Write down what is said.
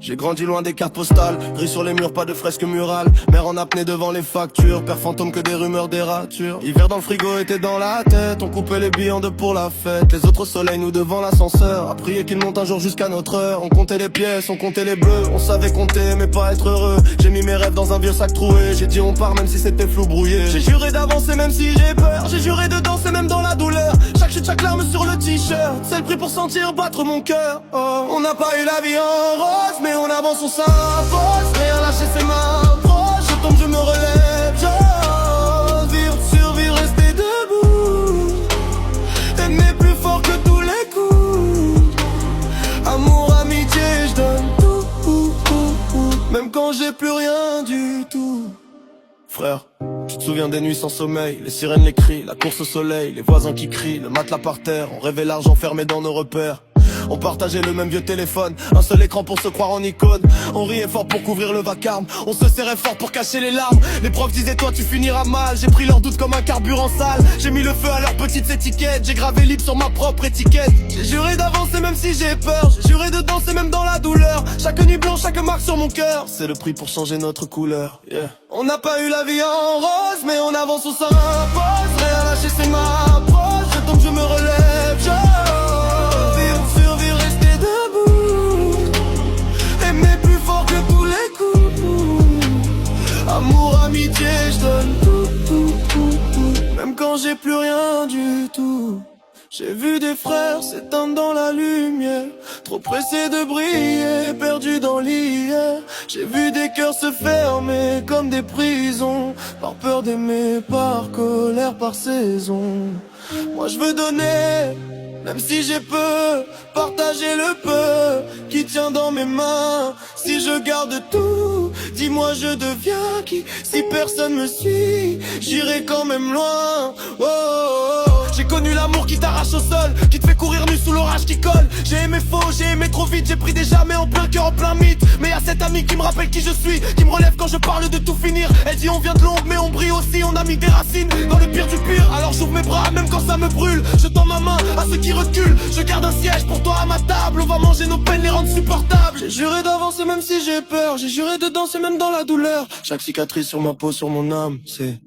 J'ai grandi loin des cartes postales, gris sur les murs, pas de fresques murales. Mère en apnée devant les factures, père fantôme que des rumeurs, des ratures. Hiver dans le frigo était dans la tête, on coupait les billes en deux pour la fête. Les autres soleils, nous devant l'ascenseur, à prier qu'il monte un jour jusqu'à notre heure. On comptait les pièces, on comptait les bleus, on savait compter mais pas être heureux. J'ai mis mes rêves dans un vieux sac troué, j'ai dit on part même si c'était flou brouillé. J'ai juré d'avancer même si j'ai peur, j'ai juré de danser même dans la douleur. Chaque chute, chaque larme sur le t-shirt, c'est le prix pour sentir battre mon cœur. Oh. On n'a pas eu la vie en rose, mais on avance, on s'impose. Rien lâcher c'est ma proche, je tombe, je me relève. J'ose vivre, survivre, rester debout. Aimer plus fort que tous les coups. Amour, amitié, je donne tout. Même quand j'ai plus rien du tout. Frère, tu te souviens des nuits sans sommeil, les sirènes, les cris, la course au soleil, les voisins qui crient, le matelas par terre, on rêvait l'argent fermé dans nos repères. On partageait le même vieux téléphone, un seul écran pour se croire en icône. On riait fort pour couvrir le vacarme, on se serrait fort pour cacher les larmes. Les profs disaient toi tu finiras mal, j'ai pris leurs doutes comme un carburant sale. J'ai mis le feu à leurs petites étiquettes, j'ai gravé libre sur ma propre étiquette. J'ai juré d'avancer même si j'ai peur, j'ai juré de danser même dans la douleur. Chaque nuit blanche, chaque marque sur mon cœur, c'est le prix pour changer notre couleur, yeah. On n'a pas eu la vie en rose, mais on avance, on s'impose. Rien lâcher c'est ma approche, je tombe, je me relève, je vivre, survivre, rester debout. Aimer plus fort que tous les coups. Amour, amitié, je donne tout. Même quand j'ai plus rien du tout. J'ai vu des frères s'éteindre dans la lumière, trop pressés de briller, perdus dans l'hier. J'ai vu des cœurs se fermer comme des prisons, par peur d'aimer, par colère, par saison. Moi je veux donner, même si j'ai peu, partager le peu qui tient dans mes mains. Si je garde tout, dis-moi je deviens qui? Si personne me suit, j'irai quand même loin. Oh, oh, oh. J'ai connu l'amour qui t'arrache au sol, qui te fait courir nu sous l'orage qui colle. J'ai aimé faux, j'ai aimé trop vite, j'ai pris des jamais en plein cœur, en plein mythe. Mais y'a cette amie qui me rappelle qui je suis, qui me relève quand je parle de tout finir. Elle dit on vient de l'ombre mais on brille aussi, on a mis des racines dans le pire du pire. Alors j'ouvre mes bras même quand ça me brûle, je tends ma main à ceux qui reculent. Je garde un siège pour toi à ma table, on va manger nos peines, les rendre supportables. J'ai juré d'avancer même si j'ai peur, j'ai juré de danser même dans la douleur. Chaque cicatrice sur ma peau, sur mon âme, c'est